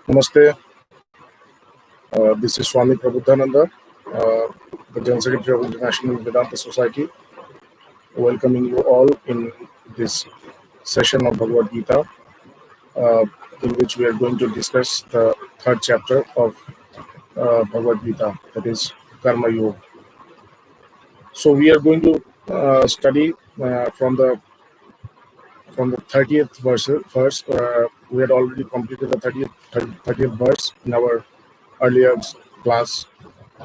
Namaste. This is Swami Prabhudananda, the General Secretary of International Vedanta Society, welcoming you all in this session of Bhagavad Gita, in which we are going to discuss the third chapter of Bhagavad Gita, that is Karma Yoga. So we are going to study from the 30th verse. We had already completed the 30th verse in our earlier class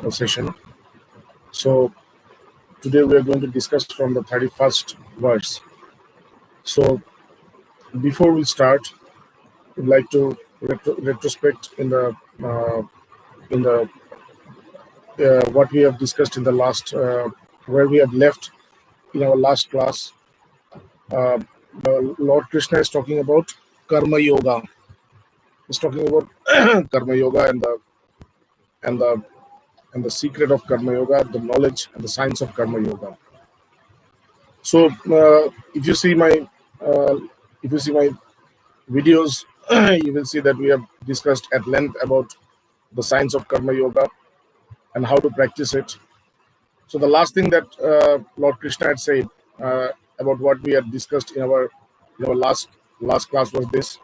or session. So today we are going to discuss from the 31st verse. So before we start, we'd like to retrospect in the what we have discussed in the last where we have left in our last class. Lord Krishna is talking about Karma Yoga. He's talking about Karma Yoga and the secret of Karma Yoga, the knowledge and the science of Karma Yoga. So if you see my videos, you will see that we have discussed at length about the science of Karma Yoga and how to practice it. So the last thing that Lord Krishna had said about what we had discussed in our last class was this: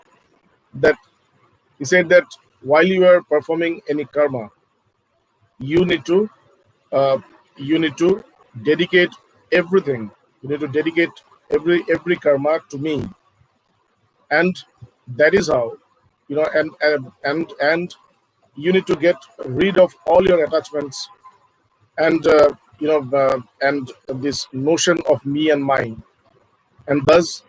that he said that while you are performing any karma, you need to dedicate everything. You need to dedicate every karma to me, and that is how and you need to get rid of all your attachments and and this notion of me and mine, and thus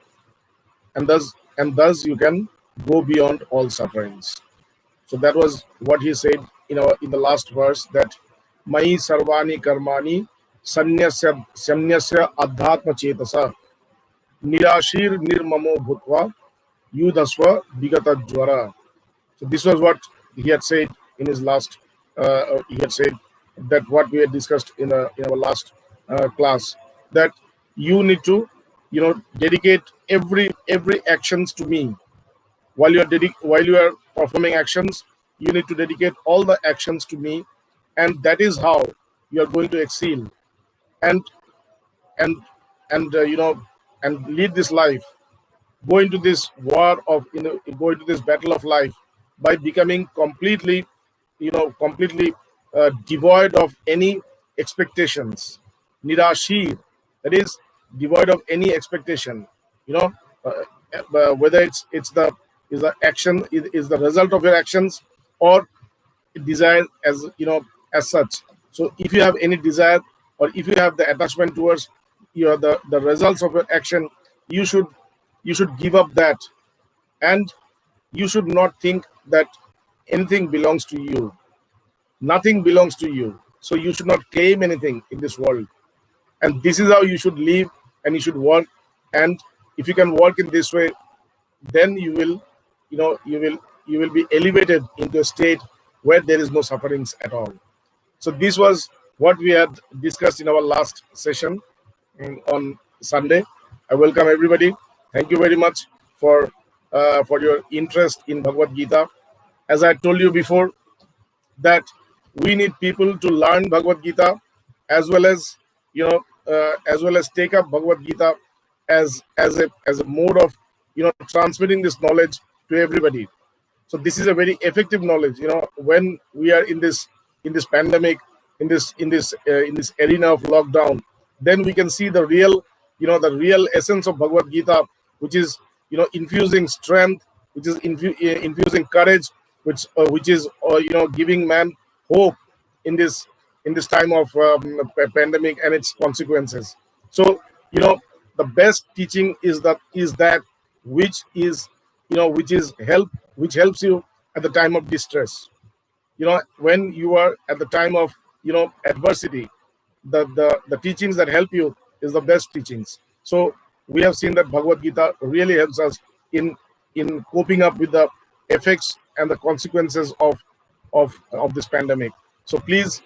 you can go beyond all sufferings. So that was what he said in the last verse, that Mai sarvani karmani sanyasya adhatma chetasa nirashir nirmamo bhutva yudhasva vigata jwara. So this was what he had said in his last. He had said that what we had discussed in our last class, that you need to dedicate every actions to me. While you are performing actions, you need to dedicate all the actions to me, and that is how you are going to excel and and and lead this life. Go into this war of go into this battle of life by becoming completely devoid of any expectations. Nirashir, that is devoid of any expectation. Whether it's the action is the result of your actions, or desire as such. So if you have any desire, or if you have the attachment towards the results of your action, you should give up that, and you should not think that anything belongs to you. Nothing belongs to you, so you should not claim anything in this world. And this is how you should live, and you should work. And if you can work in this way, then you will be elevated into a state where there is no sufferings at all. So this was what we had discussed in our last session on Sunday. I welcome everybody. Thank you very much for your interest in Bhagavad Gita. As I told you before, that we need people to learn Bhagavad Gita, as well as take up Bhagavad Gita as a mode of transmitting this knowledge to everybody. So this is a very effective knowledge. When we are in this pandemic, in this arena of lockdown, then we can see the real essence of Bhagavad Gita, which is infusing strength, which is infusing courage, which is giving man hope in this time of pandemic and its consequences. So the best teaching is that which helps you at the time of distress. When you are at the time of adversity, the teachings that help you is the best teachings. So we have seen that Bhagavad Gita really helps us in coping up with the effects and the consequences of this pandemic. So please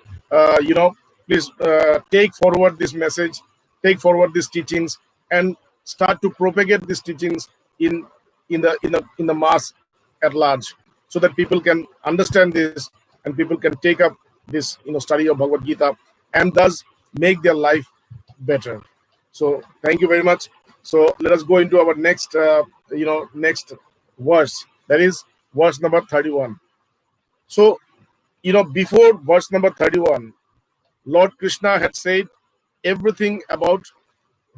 take forward this message, take forward these teachings, and start to propagate these teachings in the mass at large. so that people can understand this and people can take up this study of Bhagavad Gita and thus make their life better. So thank you very much. So let us go into our next verse, that is verse number 31. So before verse number 31, Lord Krishna had said everything about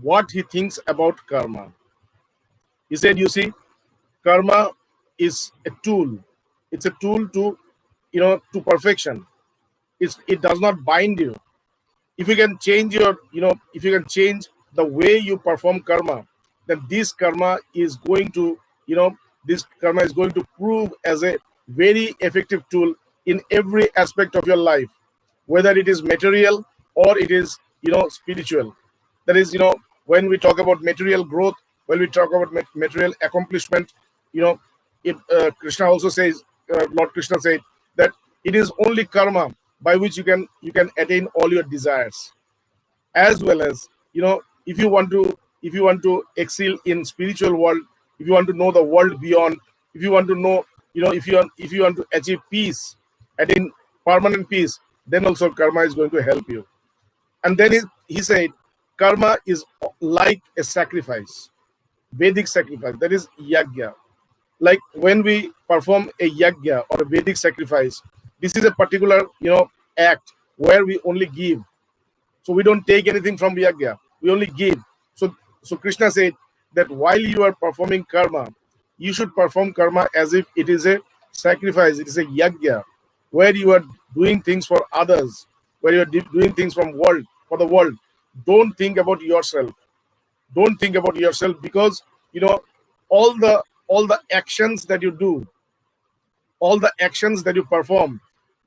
what he thinks about karma. He said, you see, karma is a tool. It's a tool to perfection. It does not bind you. If you can change the way you perform karma, then this karma is going to prove as a very effective tool in every aspect of your life, whether it is material or it is spiritual. That is, when we talk about material growth, when we talk about material accomplishment, Krishna also says, Lord Krishna said that it is only karma by which you can attain all your desires. As well as, if you want to excel in spiritual world, if you want to know the world beyond, if you want to know, if you want to achieve peace, attain permanent peace, then also karma is going to help you. And then he said karma is like a sacrifice, Vedic sacrifice, that is yajna. Like when we perform a yajna or a Vedic sacrifice, this is a particular act where we only give. So we don't take anything from yajna, we only give. So Krishna said that while you are performing karma, you should perform karma as if it is a sacrifice, it is a yajna, where you are doing things for others, where you are doing things for the world. Don't think about yourself. Don't think about yourself, because all the actions that you do, all the actions that you perform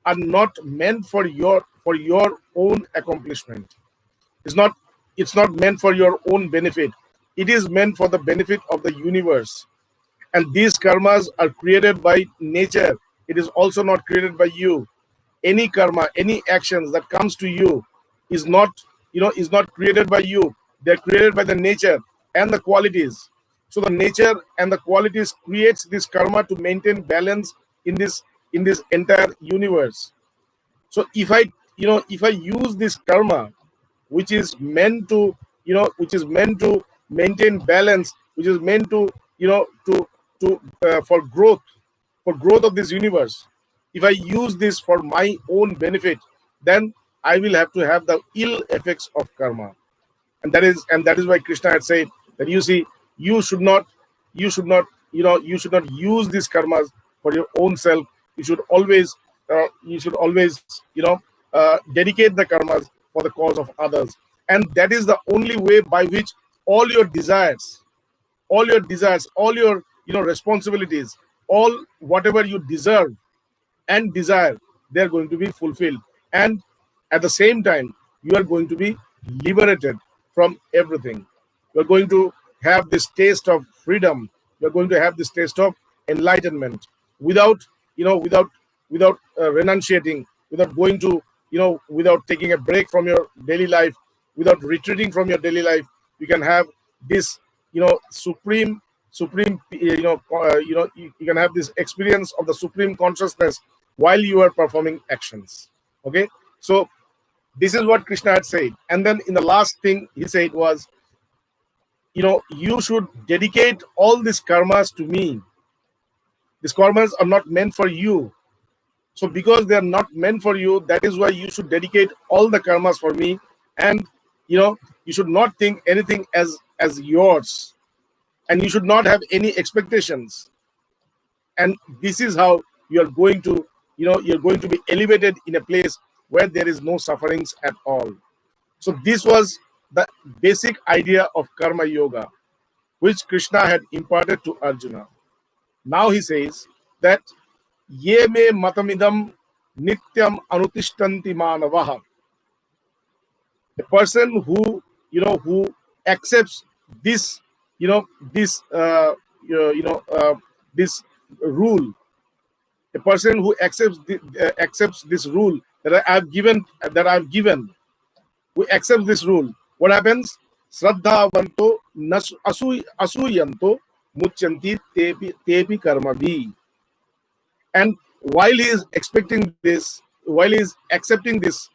are not meant for your own accomplishment. It's not meant for your own benefit. It is meant for the benefit of the universe. And these karmas are created by nature. It is also not created by you. Any karma, any actions that comes to you is not created by you. They're created by the nature and the qualities. So the nature and the qualities creates this karma to maintain balance in this entire universe. So if I use this karma, which is meant to maintain balance, which is meant to for growth of this universe, if I use this for my own benefit, then I will have to have the ill effects of karma. And that is why Krishna had said that, you see, you should not use these karmas for your own self. You should always dedicate the karmas for the cause of others. And that is the only way by which all your desires, all your responsibilities, all whatever you deserve and desire, they're going to be fulfilled. And at the same time, you are going to be liberated from everything. You're going to have this taste of freedom. You're going to have this taste of enlightenment without renunciating, without going to without taking a break from your daily life, without retreating from your daily life. You can have this supreme you can have this experience of the supreme consciousness while you are performing actions. Okay, so this is what Krishna had said. And then in the last thing he said was, you should dedicate all these karmas to me. These karmas are not meant for you. So because they are not meant for you, that is why you should dedicate all the karmas for me. And you should not think anything as yours, and you should not have any expectations. And this is how you're going to be elevated in a place where there is no sufferings at all. So this was the basic idea of karma yoga, which Krishna had imparted to Arjuna. Now he says that ye me matamidam nityam anutishtanti manavaha. A person who accepts this this rule, a person who accepts this rule that I've given, who accepts this rule, what happens? Shraddhavanto asuyanto muchanti tepi karmavi. And while he is expecting this, while he is accepting this,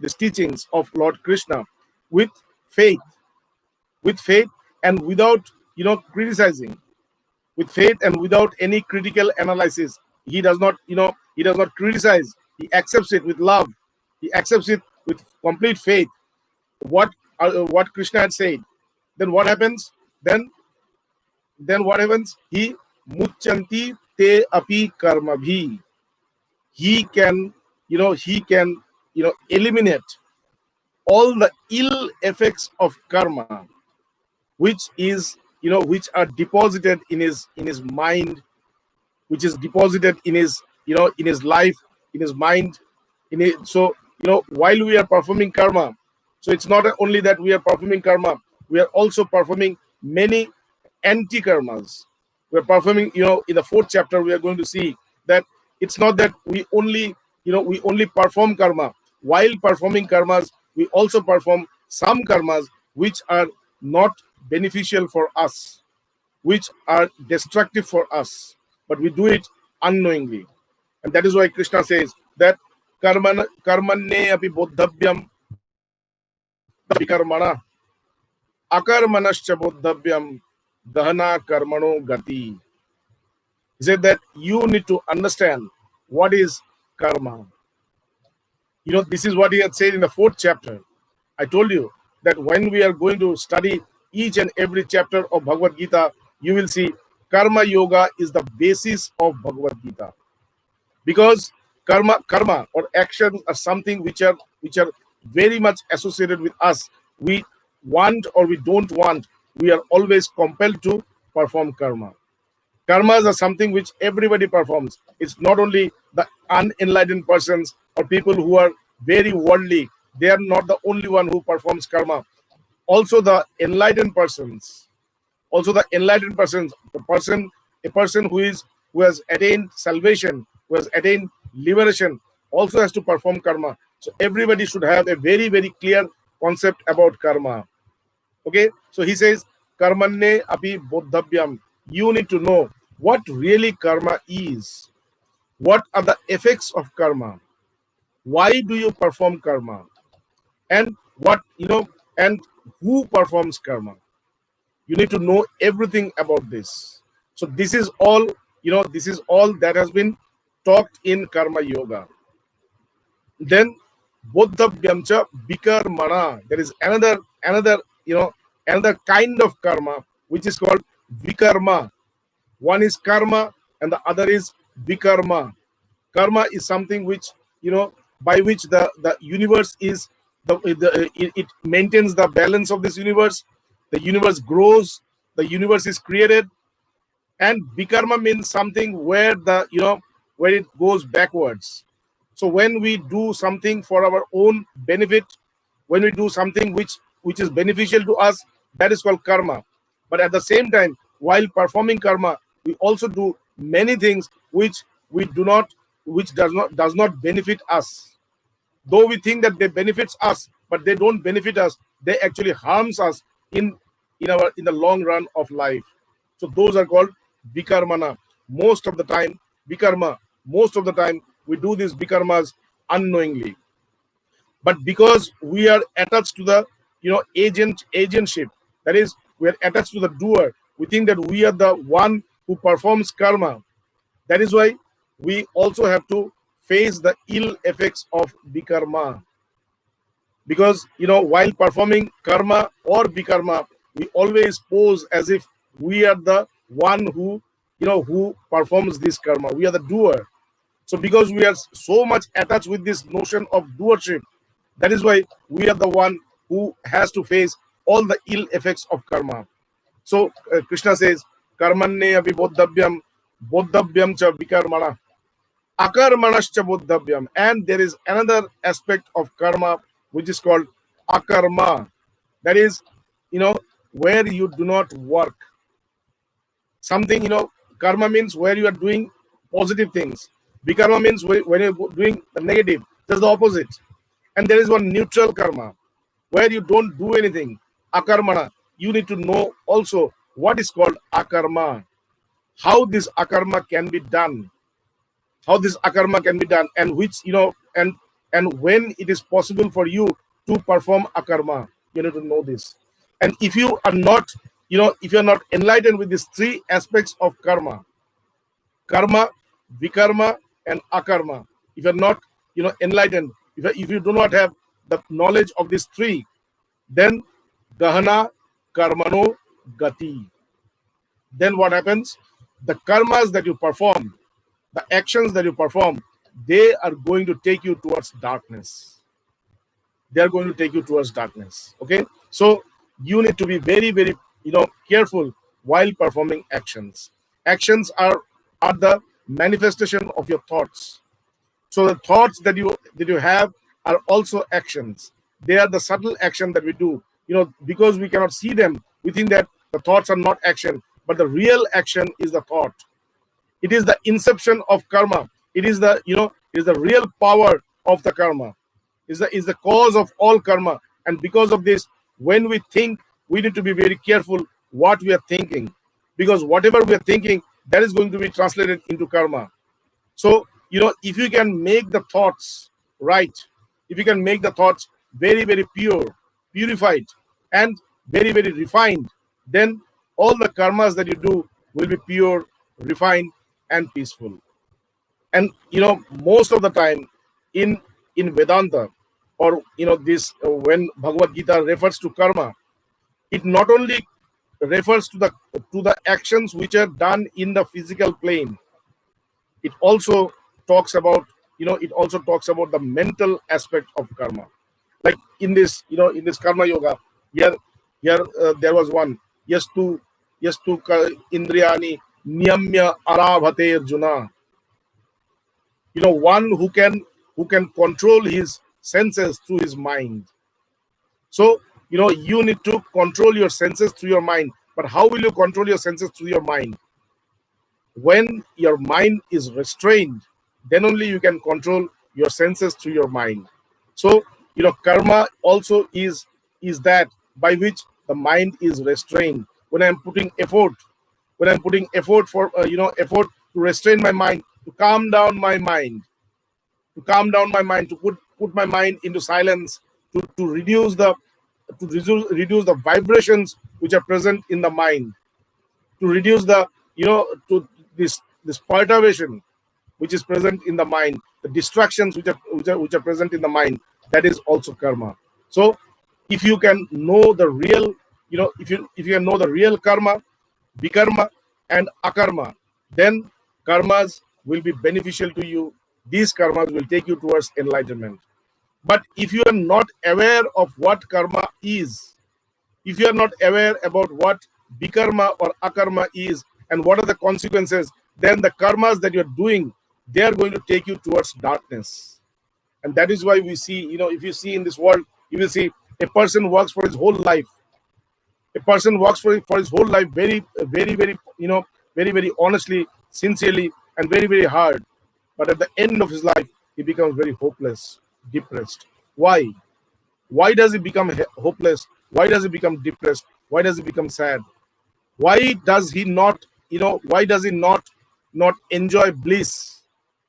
these teachings of Lord Krishna with faith, with faith and without, criticizing, with faith and without any critical analysis. He does not, he does not criticize. He accepts it with love. He accepts it with complete faith. What Krishna had said. Then what happens? Then what happens? He muchanti te api karma bhi. He can, he can, eliminate all the ill effects of karma, which is, which are deposited in his mind, which is deposited in his, in his life, in his mind, in it. So, while we are performing karma, so it's not only that we are performing karma, we are also performing many anti karmas. We're performing, in the fourth chapter we are going to see that it's not that we only, we only perform karma. While performing karmas, we also perform some karmas which are not beneficial for us, which are destructive for us, but we do it unknowingly. And that is why Krishna says that karmanne api bodhavyam vikarmana akarmanascha bodhavyam dahana karmano gati. He said that you need to understand what is karma. This is what he had said in the fourth chapter. I told you that when we are going to study each and every chapter of Bhagavad Gita, you will see karma yoga is the basis of Bhagavad Gita. Because karma or actions are something which are very much associated with us. We want or we don't want, we are always compelled to perform karma. Karmas are something which everybody performs. It's not only the unenlightened persons or people who are very worldly. They are not the only one who performs karma. Also the enlightened persons. A person who has attained salvation, who has attained liberation, also has to perform karma. So everybody should have a very, very clear concept about karma. Okay, so he says, karmanne api bodhavyam. You need to know what really karma is. What are the effects of karma? Why do you perform karma? And and who performs karma? You need to know everything about this. So this is all, that has been talked in karma yoga. Then bodhavyamcha vikarmana. There is another kind of karma which is called vikarma. One is karma and the other is vikarma. Karma is something which, by which the universe is it maintains the balance of this universe. The universe grows, the universe is created. And vikarma means something where where it goes backwards. So when we do something for our own benefit, when we do something which is beneficial to us, that is called karma. But at the same time, while performing karma, we also do many things which does not benefit us. Though we think that they benefits us, but they don't benefit us. They actually harms us in the long run of life. So those are called vikarmana. Most of the time, we do these vikarmas unknowingly. But because we are attached to the agentship, that is, we are attached to the doer, we think that we are the one who performs karma. That is why we also have to face the ill effects of vikarma. Because while performing karma or vikarma, we always pose as if we are the one who performs this karma. We are the doer. So because we are so much attached with this notion of doership, that is why we are the one who has to face all the ill effects of karma. So Krishna says, karmanne api bodhavyam cha vikarmana, akarmanascha bodhavyam. And there is another aspect of karma which is called akarma. That is, where you do not work. Something, karma means where you are doing positive things. Vikarma means when you're doing the negative. That's the opposite. And there is one neutral karma, where you don't do anything. Akarmana. You need to know also what is called akarma. How this akarma can be done. how this akarma can be done, and which, and when it is possible for you to perform akarma. You need to know this. And if you are not, if you are not enlightened with these three aspects of karma, karma, vikarma, and akarma, if you're not, enlightened, if you do not have the knowledge of these three, then gahana karmano gati. Then what happens? The karmas that you perform, the actions that you perform, they are going to take you towards darkness. They are going to take you towards darkness. Okay, so you need to be very, very, careful while performing actions. Actions are the manifestation of your thoughts. So the thoughts that you have are also actions. They are the subtle action that we do. Because we cannot see them, we think that the thoughts are not action, but the real action is the thought. It is the inception of karma. It is the, is the real power of the karma. Is the cause of all karma. And because of this, when we think, we need to be very careful what we are thinking, because whatever we are thinking, that is going to be translated into karma. So, if you can make the thoughts right, if you can make the thoughts very, very pure, purified, and very, very refined, then all the karmas that you do will be pure, refined, and peaceful. And most of the time in Vedanta, or this when Bhagavad Gita refers to karma, it not only refers to the actions which are done in the physical plane, it also talks about, the mental aspect of karma. Like in this, in this karma yoga, here there was one, yastu indriyani niyamya arabhate arjuna. One who can control his senses through his mind. So you need to control your senses through your mind. But how will you control your senses through your mind? When your mind is restrained, then only you can control your senses through your mind. So karma also is that by which the mind is restrained. When I'm putting effort, for effort to restrain my mind, to calm down my mind, to put my mind into silence, to reduce the vibrations which are present in the mind, to reduce the, to this perturbation which is present in the mind, the distractions which are present in the mind, that is also karma. So if you can know the real, if you can know the real karma, vikarma, and akarma, then karmas will be beneficial to you. These karmas will take you towards enlightenment. But if you are not aware of what karma is, if you are not aware about what vikarma or akarma is and what are the consequences, then the karmas that you're doing, they are going to take you towards darkness. And that is why we see, if you see in this world, you will see a person works for his whole life. A person works for his whole life very, very, very, very, very honestly, sincerely, and very, very hard. But at the end of his life, he becomes very hopeless, depressed. Why? Why does he become hopeless? Why does he become depressed? Why does he become sad? Why does he not, not enjoy bliss?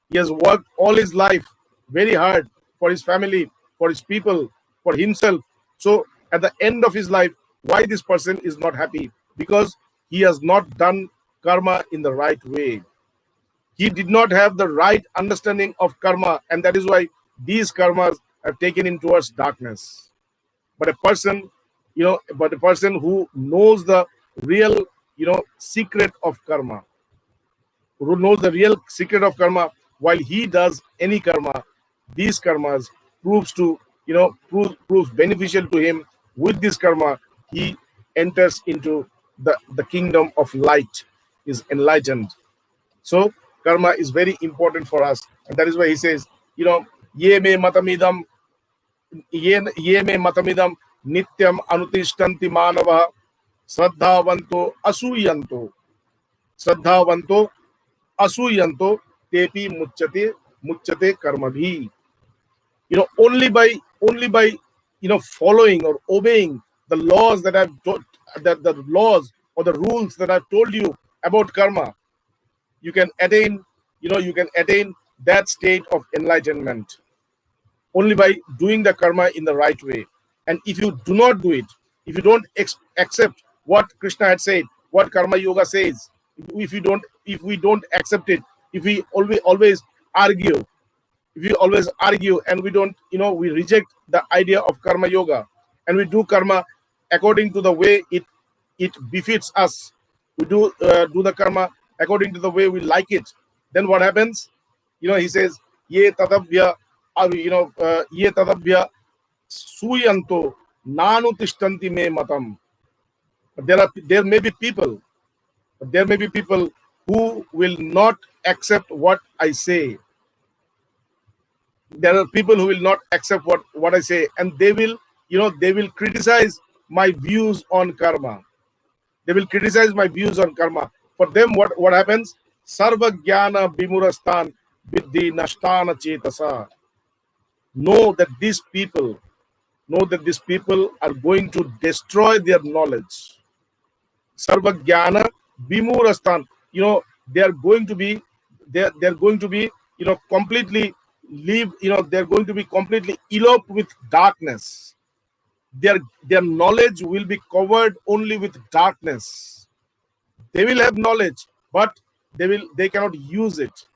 He has worked all his life very hard for his family, for his people, for himself. So at the end of his life, why this person is not happy? Because he has not done karma in the right way. He did not have the right understanding of karma, and that is why these karmas have taken him towards darkness. But a person, who knows the real, secret of karma, who knows the real secret of karma, while he does any karma, these karmas proves beneficial to him. With this karma, he enters into the kingdom of light, is enlightened. So karma is very important for us, and that is why he says, ye me matamidam, ye me matamidam nityam anutishtanti manava श्रद्धावंतो असूयंतो श्रद्धावंतो असूयंतो तेपि मुच्यते कर्म भी. Only by following or obeying the laws that I've taught, that the laws or the rules that I've told you about karma, you can attain that state of enlightenment only by doing the karma in the right way. And if you do not do it, if you don't accept what Krishna had said, what karma yoga says, if we don't accept it, if we always argue, if we always argue and we don't, we reject the idea of karma yoga, and we do karma according to the way it befits us, we do the karma according to the way we like it, then what happens? He says, ye tadabhya, ye tadabhya suyanto nanu tishtanti me matam. There may be people who will not accept what I say. There are people who will not accept what I say, and they will criticize my views on karma. They will criticize my views on karma. For them, what happens? Sarva jnana bimurastan viddhi nashtana chetasa. Know that these people are going to destroy their knowledge. Sarva jnana bimurastan. They are going to be completely they're going to be completely eloped with darkness. Their knowledge will be covered only with darkness. They will have knowledge, but they cannot use it,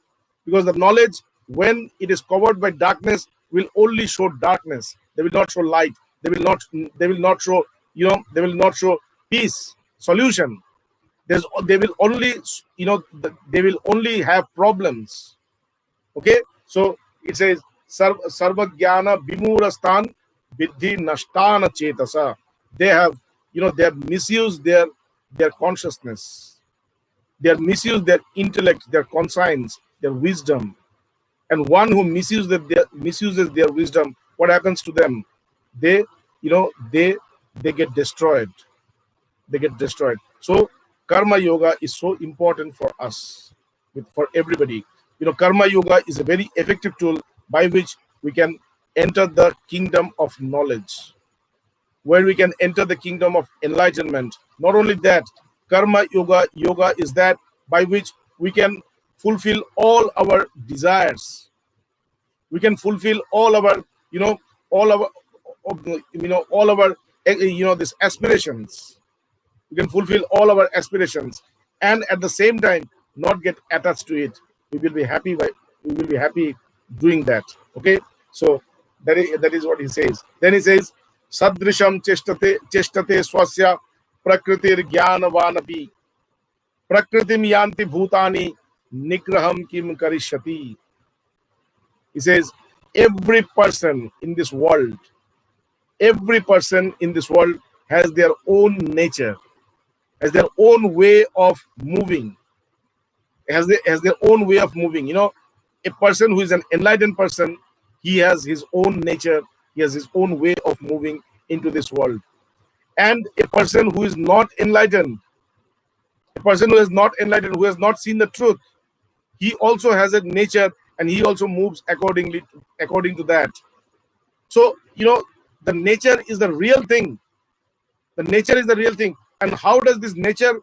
because the knowledge, when it is covered by darkness, will only show darkness. They will not show light. They will not show peace, solution. They will only have problems. Okay, so it says sarva jnana bimurastan viddhi nashtana chetasa. They have misused their consciousness. They have misused their intellect, their conscience, their wisdom. And one who misuses their wisdom, what happens to them? They get destroyed. They get destroyed. So karma yoga is so important for us, for everybody. Karma yoga is a very effective tool by which we can enter the kingdom of knowledge, where we can enter the kingdom of enlightenment. Not only that, karma yoga is that by which we can fulfill all our desires. We can fulfill all our these aspirations. We can fulfill all our aspirations, and at the same time not get attached to it. We will be happy doing that. Okay, so that is what he says. Then he says, sadrisham cheshtate swasya prakritir jnanavanapi prakritim yanti bhutani nigraham kim karishyati. He says, every person in this world has their own nature, has their own way of moving, has their own way of moving. A person who is an enlightened person, he has his own nature, he has his own way of moving into this world. And a person who is not enlightened, who has not seen the truth, he also has a nature, and he also moves according to that. So the nature is the real thing. The nature is the real thing. And how does this nature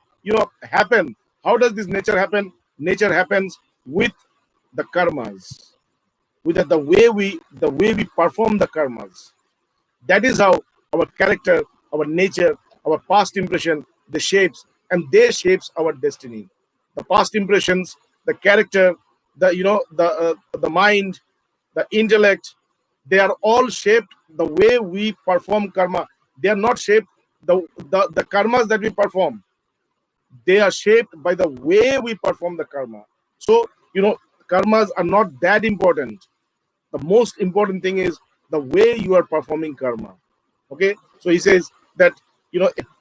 happen? How does this nature happen? Nature happens with the karmas, with the way we perform the karmas. That is how our character, our nature, our past impression, they shapes our destiny. The past impressions, the character, the mind, the intellect, they are all shaped the way we perform karma. They are not shaped the karmas that we perform. They are shaped by the way we perform the karma. So karmas are not that important. The most important thing is the way you are performing karma. Okay, so he says that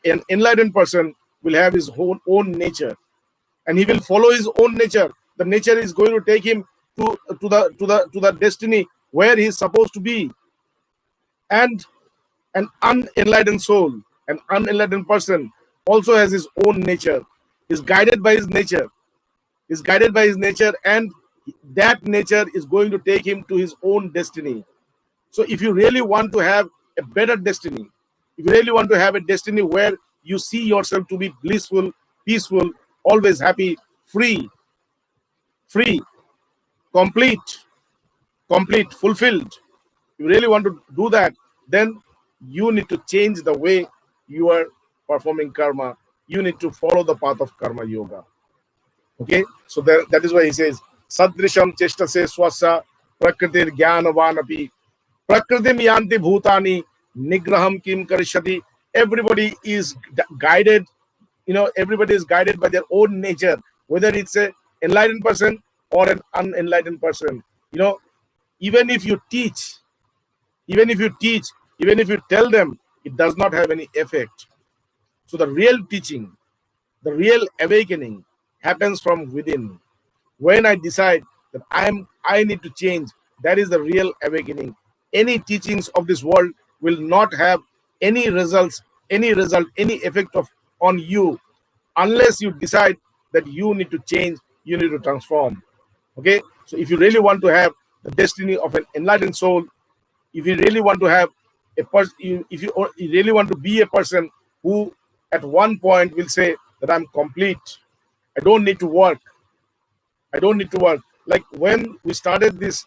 an enlightened person will have his own nature, and he will follow his own nature. The nature is going to take him to the destiny where he is supposed to be. And an unenlightened soul, an unenlightened person, also has his own nature. Is guided by his nature. And that nature is going to take him to his own destiny. So if you really want to have a better destiny, if you really want to have a destiny where you see yourself to be blissful, peaceful, always happy, free, complete, fulfilled, you really want to do that, then you need to change the way you are performing karma. You need to follow the path of karma yoga. Okay, so that is why he says, Sadrisham chestase swasa prakritir jnanavanapi prakritim yanti bhutani nigraham kim karishati. Everybody is guided, everybody is guided by their own nature, whether it's a enlightened person or an unenlightened person. Even if you teach, even if you tell them, it does not have any effect. So the real teaching, the real awakening happens from within. When I decide that I need to change, that is the real awakening. Any teachings of this world will not have any results, any effect on you, unless you decide that you need to change, you need to transform. Okay, so if you really want to have the destiny of an enlightened soul, if you really want to have a person, if you really want to be a person who at one point will say that I'm complete, I don't need to work, like when we started this,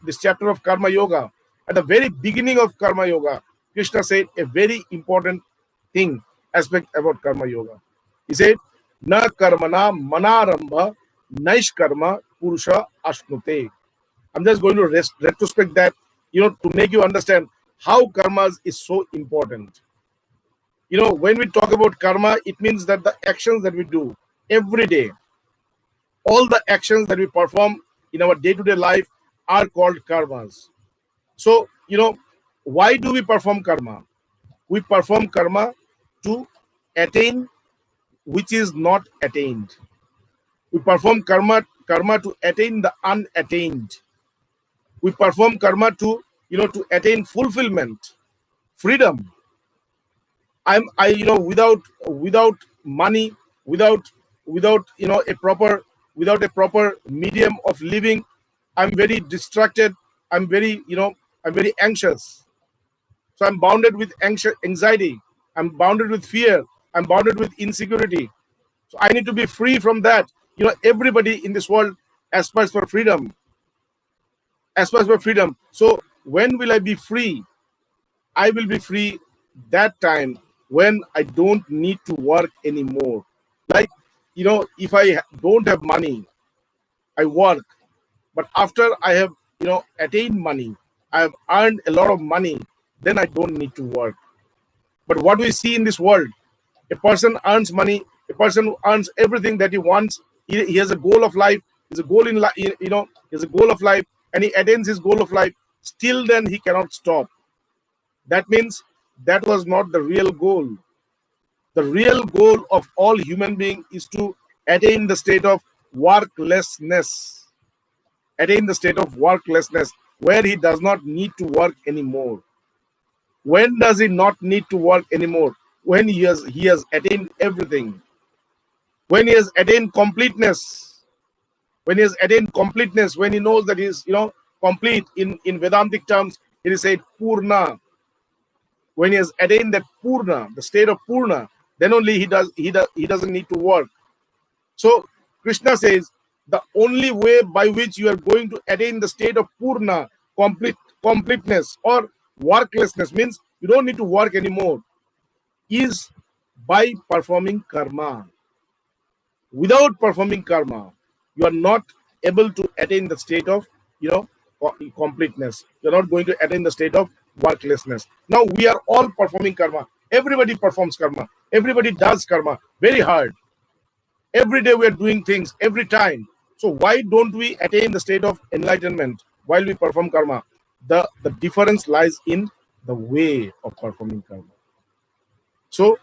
this chapter of karma yoga, at the very beginning of karma yoga, Krishna said a very important aspect about karma yoga. He said, na karmana manarambha naishkarma purusha ashnute. I'm just going to retrospect that, to make you understand how karmas is so important. When we talk about karma, it means that the actions that we do every day, all the actions that we perform in our day-to-day life are called karmas. So, why do we perform karma? We perform karma to attain which is not attained. We perform karma to attain the unattained. We perform karma to attain fulfillment, freedom. Without money, without a proper medium of living, I'm very distracted. I'm very anxious. So I'm bounded with anxiety. I'm bounded with fear. I'm bounded with insecurity. So I need to be free from that. Everybody in this world aspires for freedom. So when will I be free? I will be free that time when I don't need to work anymore. Like, if I don't have money, I work. But after I have, attained money, I have earned a lot of money, then I don't need to work. But what we see in this world, a person earns money, a person who earns everything that he wants, he has a goal of life, he has a goal in life, he has a goal of life, and he attains his goal of life, still then he cannot stop. That means that was not the real goal. The real goal of all human beings is to attain the state of worklessness. Attain the state of worklessness, where he does not need to work anymore. When does he not need to work anymore? When he has attained everything. When he has attained completeness. When he knows that he is complete. In Vedantic terms, it is said Purna. When he has attained that Purna, the state of Purna, then only he doesn't need to work. So Krishna says the only way by which you are going to attain the state of Purna, completeness or worklessness, means you don't need to work anymore, is by performing karma. Without performing karma, you are not able to attain the state of completeness. You're not going to attain the state of worklessness. Now we are all performing karma. Everybody performs karma. Everybody does karma very hard. Every day we are doing things, every time. So why don't we attain the state of enlightenment while we perform karma? The difference lies in the way of performing karma. So,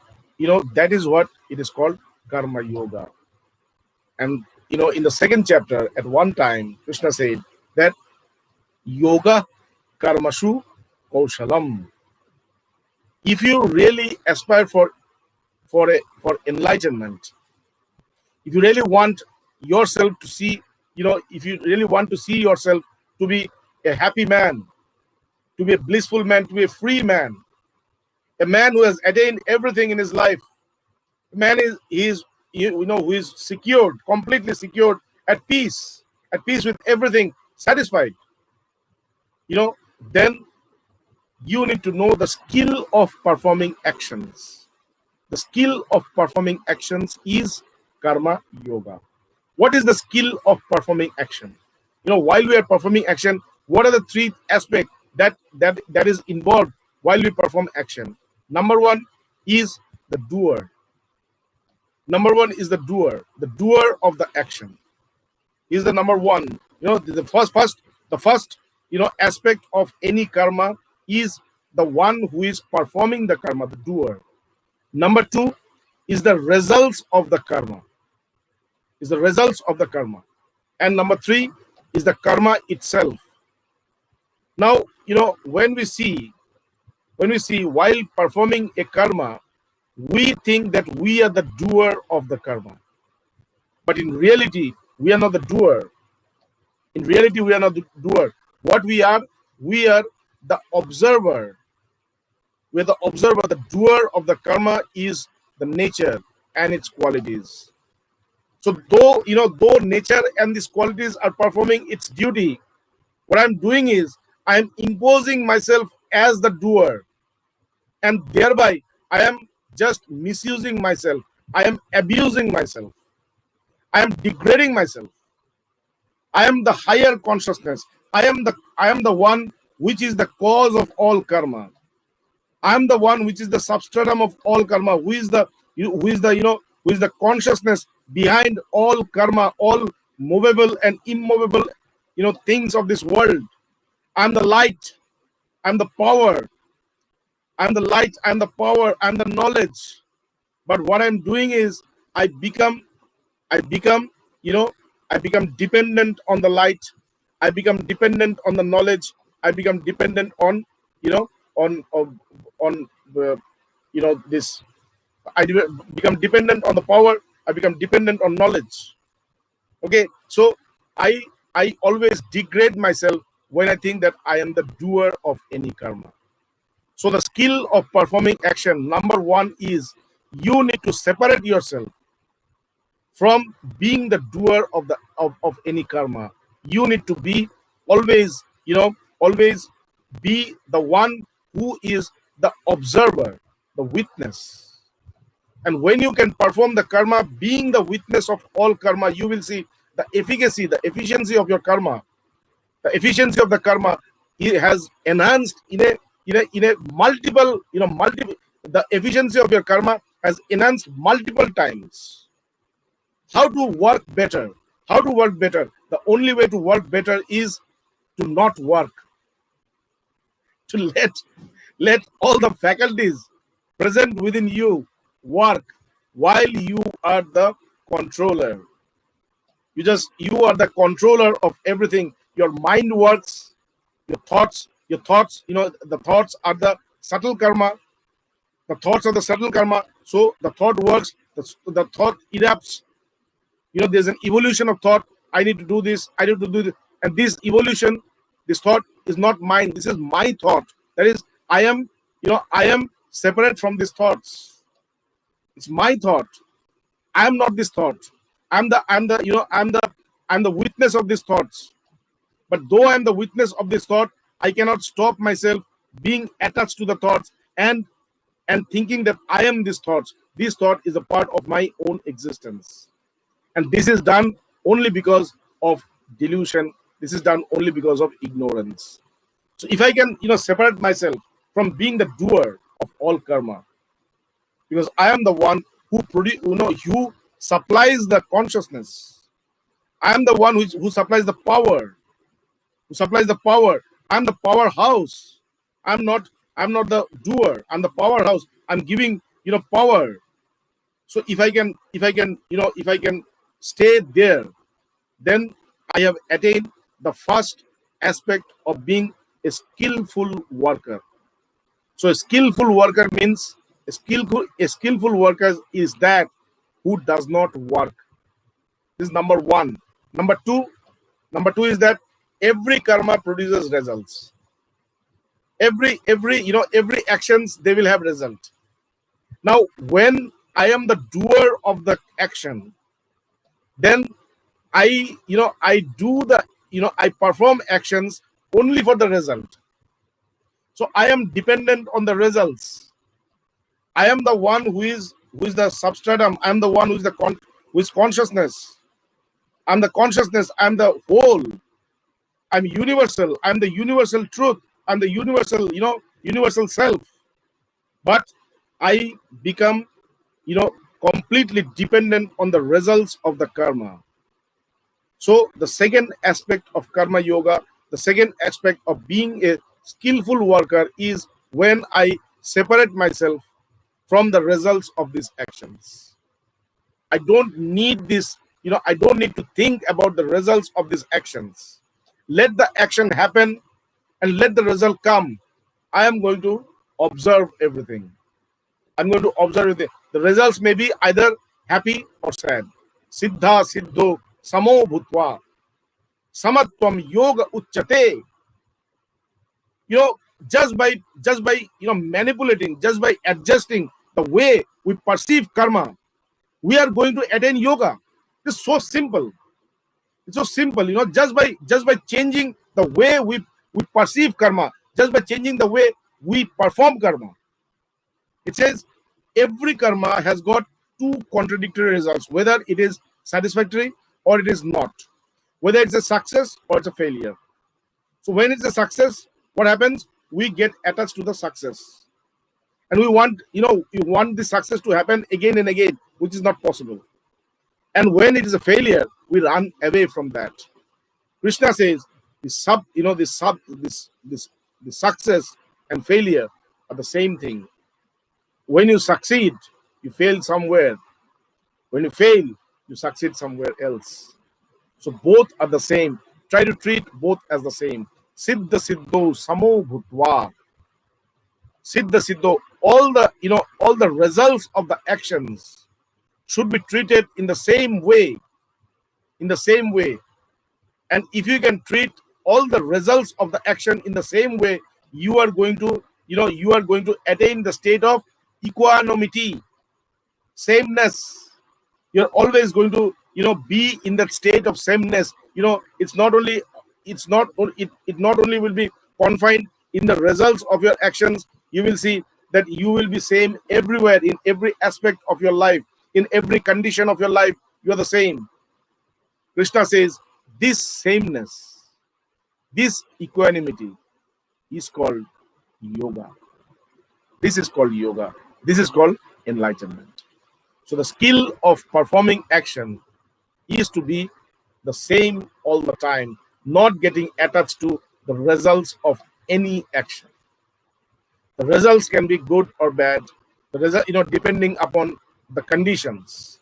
that is what it is called karma yoga. And, in the second chapter, at one time, Krishna said that yoga karmashu kaushalam. If you really aspire for enlightenment, if you really want yourself to see, if you really want to see yourself to be a happy man, to be a blissful man, to be a free man, a man who has attained everything in his life, a man who is secured, completely secured, at peace with everything, satisfied, then you need to know the skill of performing actions. The skill of performing actions is karma yoga. What is the skill of performing action? While we are performing action, what are the three aspects that is involved while we perform action? Number one is the doer. Number one is the doer. The doer of the action is the number one. The first aspect of any karma is the one who is performing the karma, the doer. Number two is the results of the karma. Is the results of the karma. And number three is the karma itself. Now, when we see while performing a karma, we think that we are the doer of the karma. But in reality, we are not the doer. In reality, we are not the doer. What we are the observer. We are the observer. The doer of the karma is the nature and its qualities. So though nature and these qualities are performing its duty, what I'm doing is I'm imposing myself as the doer, and thereby I am just misusing myself. I am abusing myself. I am degrading myself. I am the higher consciousness. I am the one which is the cause of all karma. I am the one which is the substratum of all karma. Who is the consciousness behind all karma, all movable and immovable things of this world. I'm the light. I'm the power. I'm the light. I'm the power. I'm the knowledge. But what I'm doing is I become dependent on the light. I become dependent on the knowledge. I become dependent on this. I become dependent on the power. I become dependent on knowledge. Okay, so I always degrade myself when I think that I am the doer of any karma. So the skill of performing action, number one, is you need to separate yourself from being the doer of any karma. You need to be always be the one who is the observer, the witness. And when you can perform the karma, being the witness of all karma, you will see the efficacy, the efficiency of your karma. The efficiency of the karma has enhanced in a multiple. The efficiency of your karma has enhanced multiple times. How to work better? How to work better? The only way to work better is to not work. To let all the faculties present within you work while you are the controller. You are the controller of everything. Your mind works, your thoughts, the thoughts are the subtle karma. The thoughts are the subtle karma. So the thought works, the thought erupts. There's an evolution of thought. I need to do this, I need to do this. And this evolution, this thought is not mine. This is my thought. That is, I am separate from these thoughts. It's my thought. I am not this thought. I'm the witness of these thoughts. But though I am the witness of this thought, I cannot stop myself being attached to the thoughts and thinking that I am these thoughts. This thought is a part of my own existence. And this is done only because of delusion. This is done only because of ignorance. So if I can, separate myself from being the doer of all karma, because I am the one who who supplies the consciousness. I am the one who supplies the power. Who supplies the power? I'm the powerhouse. I'm not the doer. I'm the powerhouse. I'm giving power. So if I can stay there, then I have attained the first aspect of being a skillful worker. So a skillful worker means a skillful worker is that who does not work. This is number one. Number two is that every karma produces results. Every actions, they will have result. Now, when I am the doer of the action, then I do the I perform actions only for the result. So I am dependent on the results. I am the one who is the substratum. I am the one who is consciousness. I'm the consciousness. I'm the whole. I'm universal. I'm the universal truth. I'm the universal, universal self. But I become, completely dependent on the results of the karma. So the second aspect of karma yoga, the second aspect of being a skillful worker is when I separate myself from the results of these actions. I don't need this, I don't need to think about the results of these actions. Let the action happen and let the result come. I am going to observe everything. I'm going to observe everything. The results may be either happy or sad. Siddha siddho samo bhutva samatvam yoga uchate. Just by manipulating, just by adjusting the way we perceive karma, we are going to attain yoga. It's so simple. It's so simple, just by changing the way we perceive karma, just by changing the way we perform karma. It says every karma has got two contradictory results, whether it is satisfactory or it is not, whether it's a success or it's a failure. So when it's a success, what happens? We get attached to the success. And we want the success to happen again and again, which is not possible. And when it is a failure, we run away from that. Krishna says the success and failure are the same thing. When you succeed, you fail somewhere. When you fail, you succeed somewhere else. So both are the same. Try to treat both as the same. Siddha siddho samo bhutva. Siddha siddho. All the results of the actions should be treated in the same way. In the same way. And if you can treat all the results of the action in the same way, you are going to attain the state of equanimity, sameness. You're always going to be in that state of sameness. It not only will be confined in the results of your actions. You will see that you will be same everywhere, in every aspect of your life, in every condition of your life. You are the same. Krishna says this sameness, this equanimity is called yoga. This is called yoga. This is called enlightenment. So the skill of performing action is to be the same all the time, not getting attached to the results of any action. The results can be good or bad. The result, depending upon the conditions.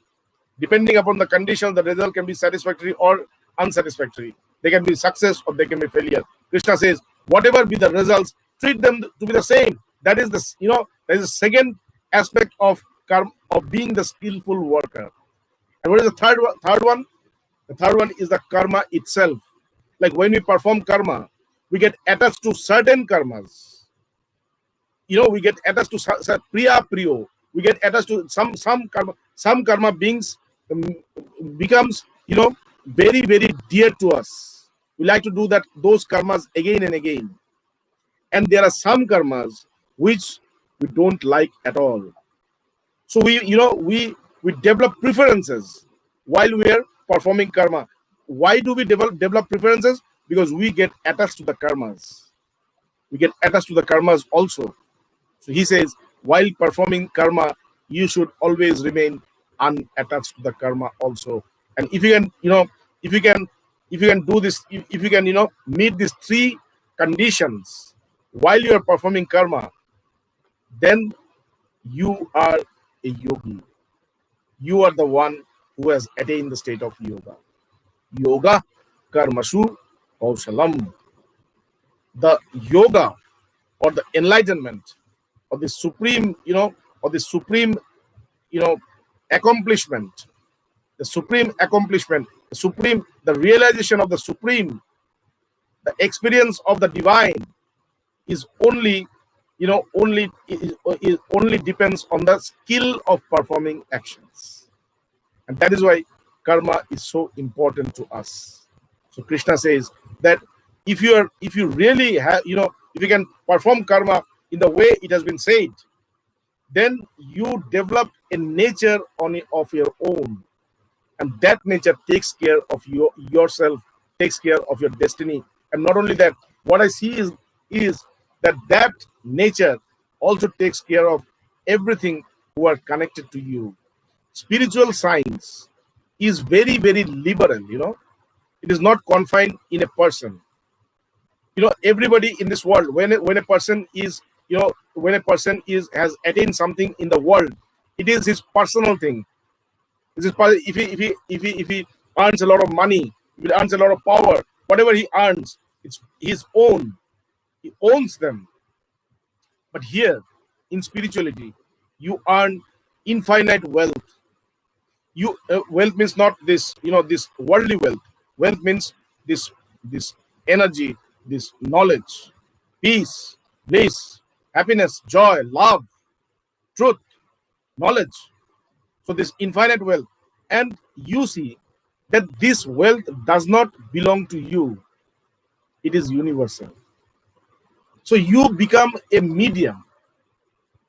Depending upon the condition, the result can be satisfactory or unsatisfactory. They can be success or they can be failure. Krishna says, whatever be the results, treat them to be the same. That is the second aspect of karma, of being the skillful worker. And what is the third one? The third one is the karma itself. Like when we perform karma, we get attached to certain karmas. We get attached to priya priyo. We get attached to some karma. Some karma becomes very, very dear to us. We like to do those karmas again and again. And there are some karmas which we don't like at all. So we develop preferences while we are performing karma. Why do we develop preferences? Because we get attached to the karmas. We get attached to the karmas also. So he says, while performing karma, you should always remain unattached to the karma also. And if you can do this, if you can meet these three conditions while you are performing karma, then you are a yogi. You are the one who has attained the state of yoga. Yoga karmashu kaushalam. The yoga or the enlightenment or the supreme, accomplishment, the realization of the supreme, the experience of the divine is only depends on the skill of performing actions. And that is why karma is so important to us. So Krishna says that if you really have, if you can perform karma in the way it has been said, then you develop a nature of your own, and that nature takes care of yourself, takes care of your destiny. And not only that, what I see is that nature also takes care of everything who are connected to you. Spiritual science is very, very liberal. It is not confined in a person. Everybody in this world, when a person is, when a person is has attained something in the world, it is his personal thing. If he earns a lot of money, if he earns a lot of power, whatever he earns, it's his own. He owns them. But here, in spirituality, you earn infinite wealth. Wealth means not this worldly wealth. Wealth means this energy, this knowledge, peace, bliss, happiness, joy, love, truth, knowledge. So this infinite wealth, and you see that this wealth does not belong to you. It is universal. So you become a medium.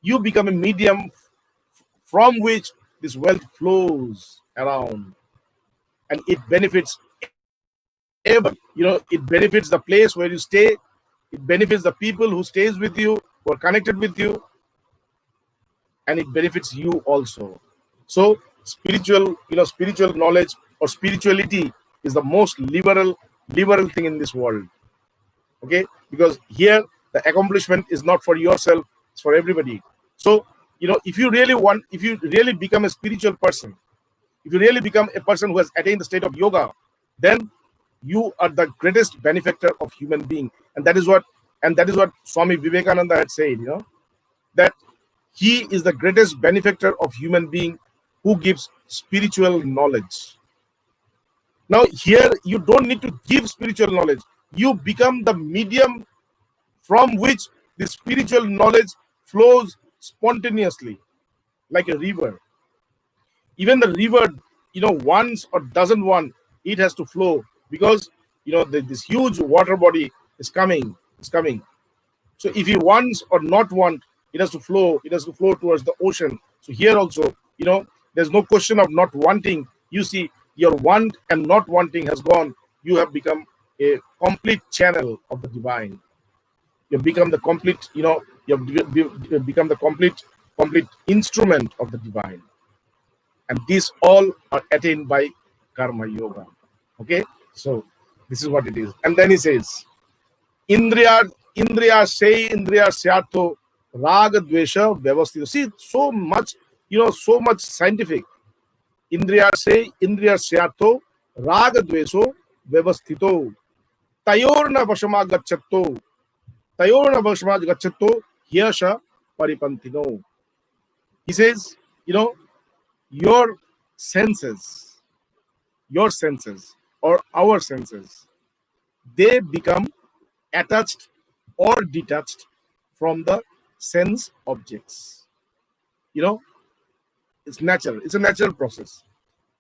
You become a medium from which this wealth flows around, and it benefits everybody. It benefits the place where you stay. It benefits the people who stays with you, who are connected with you, and it benefits you also. So spiritual knowledge or spirituality is the most liberal thing in this world. Okay, because here the accomplishment is not for yourself, it's for everybody. So if you really become a spiritual person, if you really become a person who has attained the state of yoga, then you are the greatest benefactor of human being. And that is what Swami Vivekananda had said, that he is the greatest benefactor of human being who gives spiritual knowledge. Now here you don't need to give spiritual knowledge. You become the medium from which the spiritual knowledge flows spontaneously, like a river. Even the river, wants or doesn't want, it has to flow, because this huge water body is coming. It's coming. So if he wants or not want, it has to flow. It has to flow towards the ocean. So here also, there's no question of not wanting. You see, your want and not wanting has gone. You have become a complete channel of the divine. You've become the complete, you've become the complete instrument of the divine. And these all are attained by karma yoga. Okay, so this is what it is. And then he says, Indriya say Indriya syartho raga dvesha vyavastito. See, so much scientific. Indriya say Indriya syartho raga dvesho vyavastito. Tayorna vashama gachatto. Tayorna vashama gachatto hyasha paripantino. He says, your senses, or our senses, they become attached or detached from the sense objects. It's natural. It's a natural process.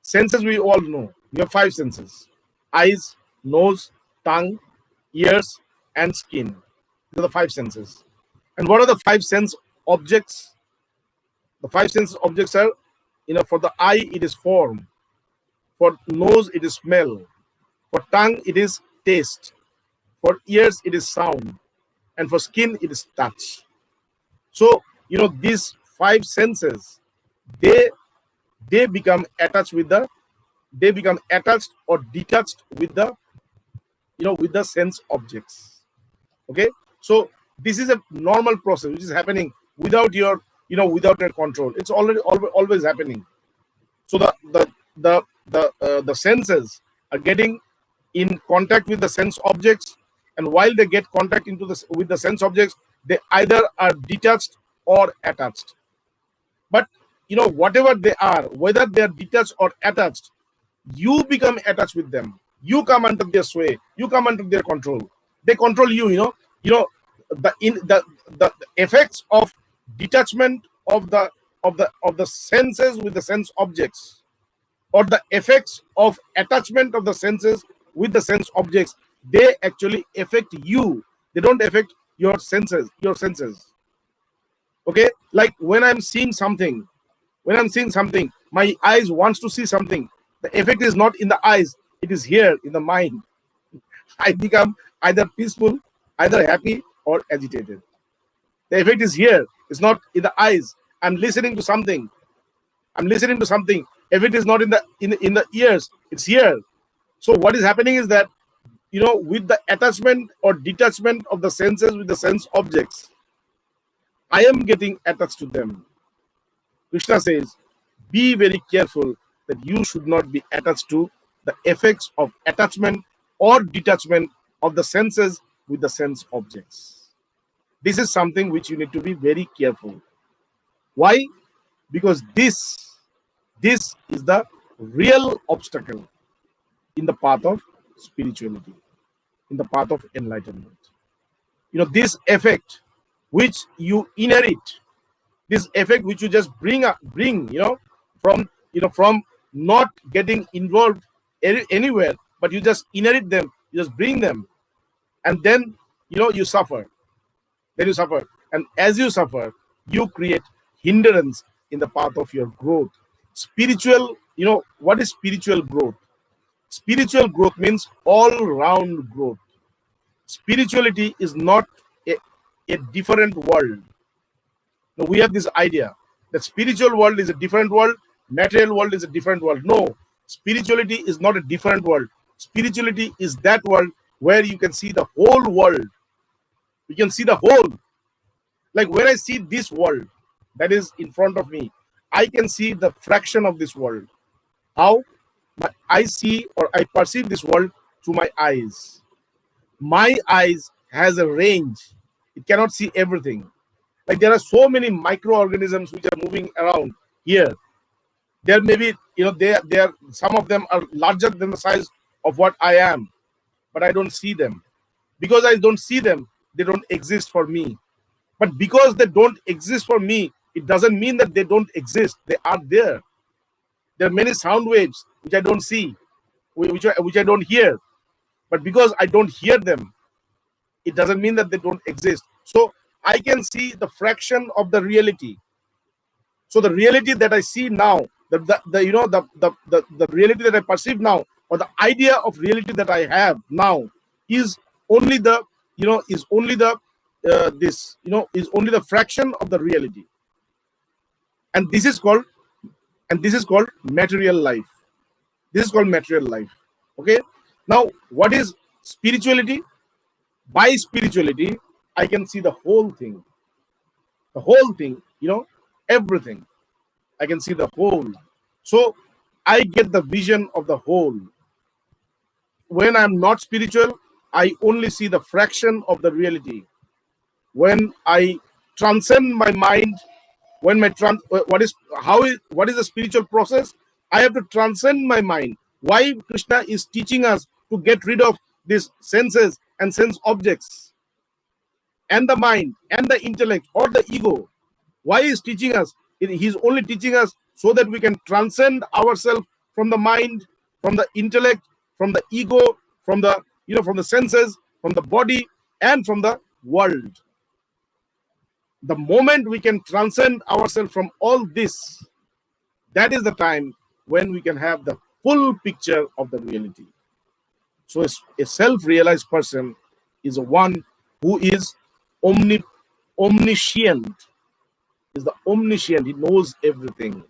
Senses, we all know. We have 5 senses: eyes, nose, tongue, ears, and skin. These are the 5 senses. And what are the 5 sense objects? The 5 sense objects are, for the eye, it is form. For nose, it is smell. For tongue, it is taste. For ears, it is sound. And for skin, it is touch. So, these 5 senses, they become attached or detached with the sense objects. Okay, so this is a normal process which is happening without your control. It's always happening. So the senses are getting in contact with the sense objects, and while they get contact with the sense objects, they either are detached or attached. But whatever they are, whether they are detached or attached, you become attached with them. You come under their sway. You come under their control. They control you. The effects of detachment of the senses with the sense objects, or the effects of attachment of the senses with the sense objects, they actually affect you. They don't affect your senses. Okay, like when I'm seeing something, my eyes wants to see something. The effect is not in the eyes; it is here in the mind. I become either peaceful, either happy, or agitated. The effect is here. It's not in the eyes. I'm listening to something. If it is not in the ears, it's here. So what is happening is that, with the attachment or detachment of the senses with the sense objects, I am getting attached to them. Krishna says, be very careful that you should not be attached to the effects of attachment or detachment of the senses with the sense objects. This is something which you need to be very careful. Why? Because this is the real obstacle in the path of spirituality, in the path of enlightenment. This effect which you inherit, this effect which you just bring, from not getting involved anywhere, but you just inherit them, you just bring them, and then you suffer. And as you suffer, you create hindrance in the path of your growth. Spiritual, what is spiritual growth? Spiritual growth means all round growth. Spirituality is not a different world. Now, we have this idea that spiritual world is a different world, material world is a different world. No, spirituality is not a different world. Spirituality is that world where you can see the whole world. You can see the whole. Like when I see this world that is in front of me, I can see the fraction of this world. How? I see or I perceive this world through my eyes. My eyes has a range. It cannot see everything. Like there are so many microorganisms which are moving around here. There may be, they are some of them are larger than the size of what I am, but I don't see them. Because I don't see them, they don't exist for me. But because they don't exist for me, it doesn't mean that they don't exist. They are there. There are many sound waves which I don't see, which I don't hear. But because I don't hear them, it doesn't mean that they don't exist. So I can see the fraction of the reality. So the reality that I see now, the reality that I perceive now, or the idea of reality that I have now, is only the is only the fraction of the reality. And this is called material life. This is called material life. Okay. Now, what is spirituality? By spirituality, I can see the whole thing. The whole thing, everything. I can see the whole. So I get the vision of the whole. When I'm not spiritual, I only see the fraction of the reality. When I transcend my mind, what is the spiritual process? I have to transcend my mind. Why Krishna is teaching us to get rid of these senses and sense objects and the mind and the intellect or the ego? Why is teaching us? He's only teaching us so that we can transcend ourselves from the mind, from the intellect, from the ego, from the from the senses, from the body, and from the world. The moment we can transcend ourselves from all this, that is the time when we can have the full picture of the reality. So a self-realized person is one who is omniscient. Is the omniscient. He knows everything.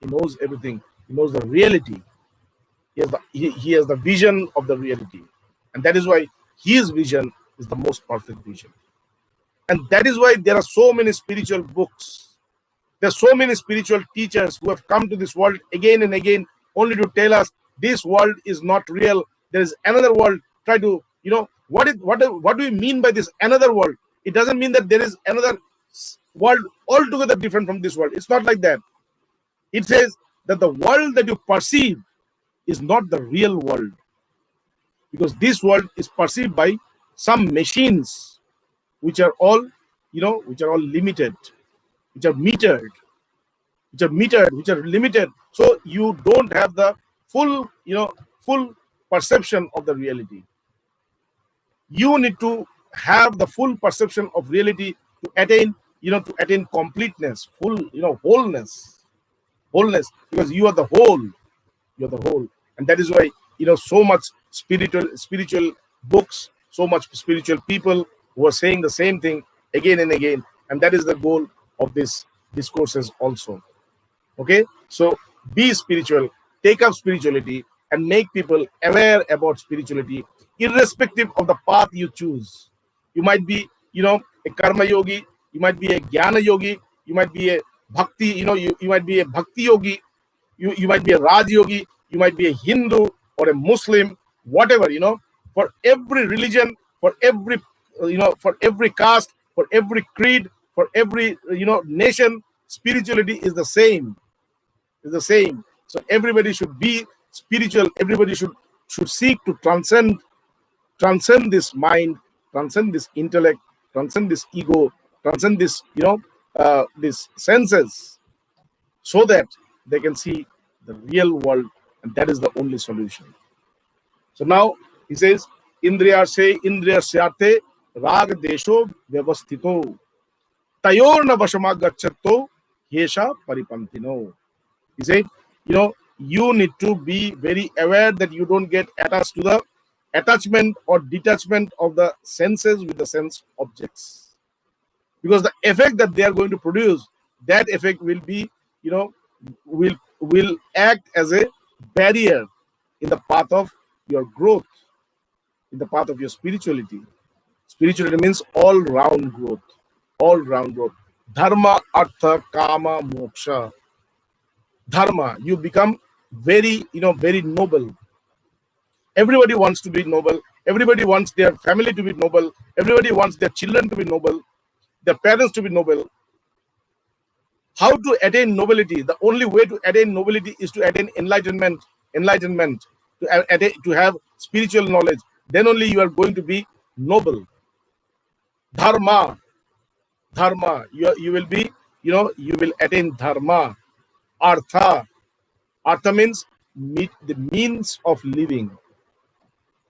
He knows everything. He knows the reality. He has the vision of the reality. And that is why his vision is the most perfect vision. And that is why there are so many spiritual books. There are so many spiritual teachers who have come to this world again and again only to tell us this world is not real. There is another world. Try to, what do we mean by this another world? It doesn't mean that there is another world altogether different from this world. It's not like that. It says that the world that you perceive is not the real world. Because this world is perceived by some machines which are all limited, which are metered, which are limited. So you don't have the full perception of the reality. You need to have the full perception of reality to attain, to attain completeness, full, wholeness, because you are the whole. You're the whole, and that is why so much spiritual books, so much spiritual people who are saying the same thing again and again, and that is the goal of this discourses also. Okay, so be spiritual, take up spirituality, and make people aware about spirituality, irrespective of the path you choose. You might be, a karma yogi, you might be a jnana yogi, you might be a bhakti, you might be a bhakti yogi, you might be a Raj yogi, you might be a Hindu or a Muslim, whatever, for every religion, for every, for every caste, for every creed, for every, nation, spirituality is the same. Is the same. So everybody should be spiritual. Everybody should seek to transcend this mind, transcend this intellect, transcend this ego, transcend this, these senses, so that they can see the real world, and that is the only solution. So now he says, Indriya syate rag desho vyavasthito tayorna vashama gachatto yesha paripantino. He said, you need to be very aware that you don't get attached to the attachment or detachment of the senses with the sense objects, because the effect that they are going to produce, that effect will be, will act as a barrier in the path of your growth, in the path of your spirituality. Spirituality means all round growth, all round growth. Dharma, artha, kama, moksha. Dharma, you become very, very noble. Everybody wants to be noble. Everybody wants their family to be noble. Everybody wants their children to be noble, their parents to be noble. How to attain nobility? The only way to attain nobility is to attain enlightenment, to have spiritual knowledge. Then only you are going to be noble. Dharma, you will be, you will attain dharma. Artha means the means of living.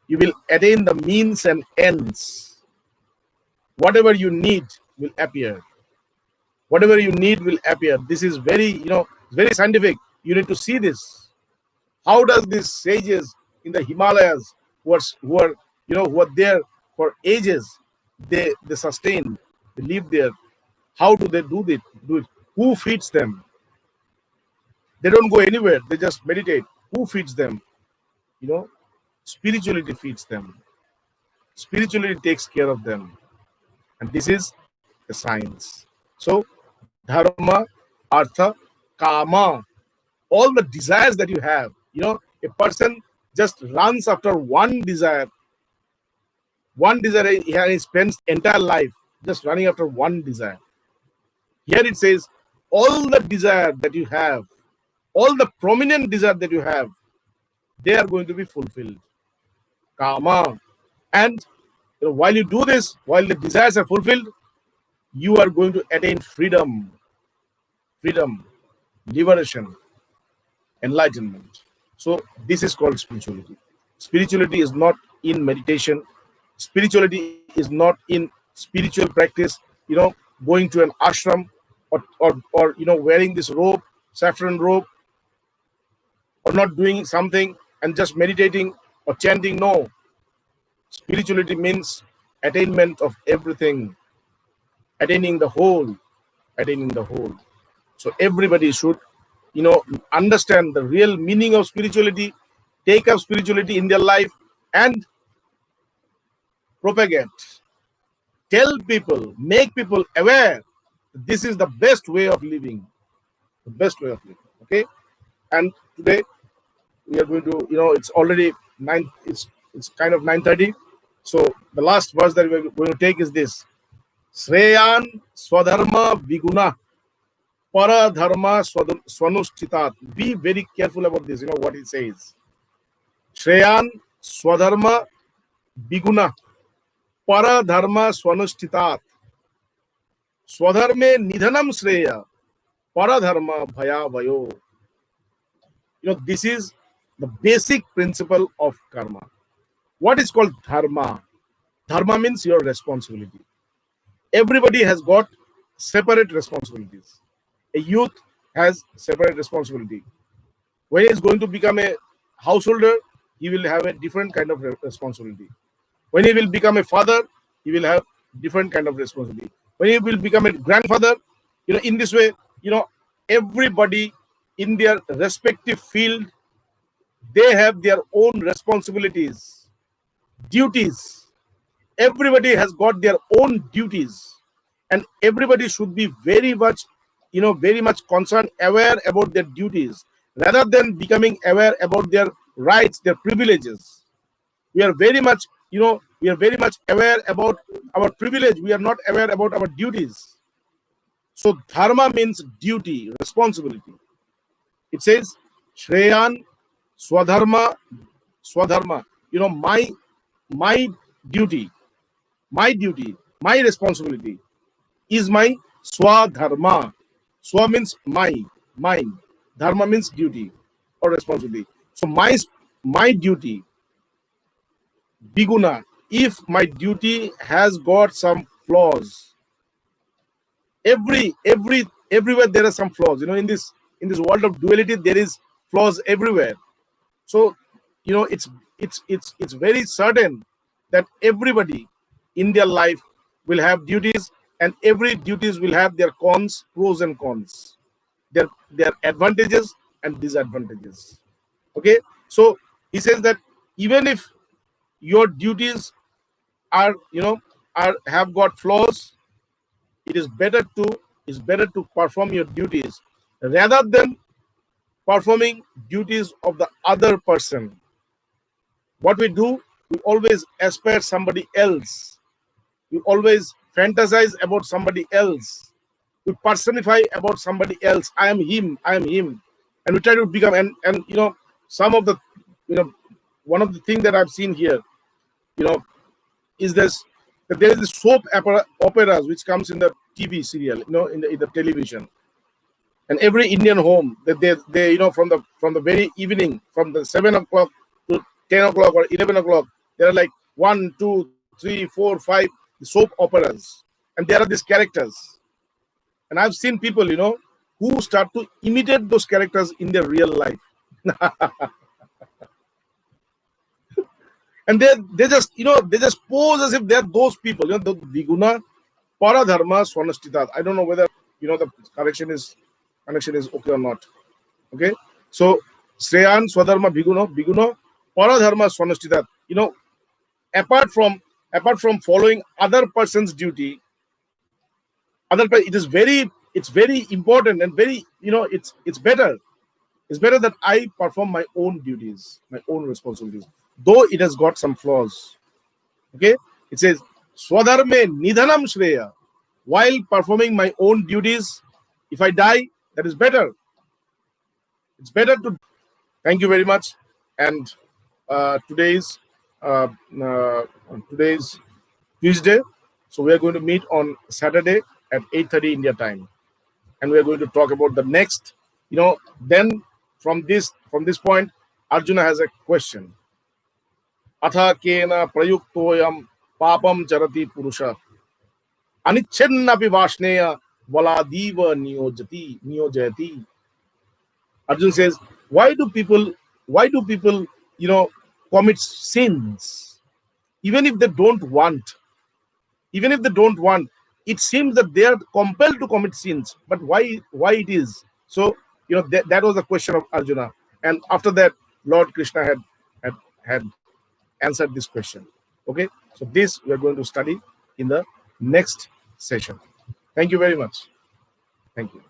You will attain the means and ends. Whatever you need will appear. Whatever you need will appear. This is very, very scientific. You need to see this. How does these sages in the Himalayas, who are there for ages, they sustain, they live there. How do they do it? Who feeds them? They don't go anywhere. They just meditate. Who feeds them? Spirituality feeds them. Spirituality takes care of them. And this is the science. So, dharma, artha, kama, all the desires that you have, a person just runs after one desire, he spends entire life just running after one desire. Here it says, all the desire that you have, all the prominent desire that you have, they are going to be fulfilled. Kama. And while you do this, while the desires are fulfilled, you are going to attain freedom, liberation, enlightenment. So this is called spirituality. Spirituality is not in meditation. Spirituality is not in spiritual practice, going to an ashram or wearing this robe, saffron robe, or not doing something and just meditating or chanting. No. Spirituality means attainment of everything, attaining the whole. So everybody should, understand the real meaning of spirituality, take up spirituality in their life, and propagate. Tell people, make people aware that this is the best way of living. The best way of living. Okay? And today we are going to, it's already 9, it's kind of 9:30. So the last verse that we're going to take is this. Sreyan swadharma viguna para dharma swanushchitat. Be very careful about this, what it says. Shreyan swadharma viguna para dharma swanushchitat. Swadharme nidhanam shreya para dharma bhaya vayo. This is the basic principle of karma. What is called dharma? Dharma means your responsibility. Everybody has got separate responsibilities. A youth has separate responsibility. When he is going to become a householder, he will have a different kind of responsibility. When he will become a father, he will have different kind of responsibility. When he will become a grandfather, in this way, everybody in their respective field, they have their own responsibilities, duties. Everybody has got their own duties, and everybody should be very much, very much concerned, aware about their duties, rather than becoming aware about their rights, their privileges. We are very much, we are very much aware about our privilege. We are not aware about our duties. So dharma means duty, responsibility. It says, Shreyan Swadharma, Swadharma. My duty, my duty, my responsibility is my Swadharma. Swa means mine. Dharma means duty or responsibility. So my duty, biguna, if my duty has got some flaws, everywhere there are some flaws. In this world of duality, there is flaws everywhere. So it's very certain that everybody in their life will have duties, and every duties will have their cons, pros and cons, their advantages and disadvantages. Okay, so he says that even if your duties are have got flaws, it is better to perform your duties rather than performing duties of the other person. What we do, we always aspire somebody else. We always fantasize about somebody else. We personify about somebody else. I am him, and we try to become. And some of the one of the things that I've seen here, is this, that there is this soap operas which comes in the TV serial, in the television. And every Indian home, that they from the very evening, from the 7 o'clock to 10 o'clock or 11 o'clock, there are like 1, 2, 3, 4, 5 soap operas, and there are these characters. And I've seen people, who start to imitate those characters in their real life. And they just pose as if they're those people. The viguna paradharma swanashtitat. I don't know whether the connection is okay or not. Okay, so Sreyan Swadharma Bhiguno Paradharma Swanashtitat. Apart from following other person's duty, it's very important and very, it's better that I perform my own duties, my own responsibilities, though it has got some flaws. Okay, it says Swadharme Nidhanam Shreya. While performing my own duties, if I die, that is better. It's better to. Thank you very much. And today's Tuesday, so we are going to meet on Saturday at 8:30 India time, and we are going to talk about the next. Then from this point, Arjuna has a question. Atha kena prayuktoyam papam charati purusha anichennapi vashneya valadiva niyojati. Arjuna says, why do people commit sins even if they don't want? It seems that they are compelled to commit sins, but why it is so? That was the question of Arjuna, and after that, Lord Krishna had answered this question. Okay, so this we are going to study in the next session. Thank you very much. Thank you.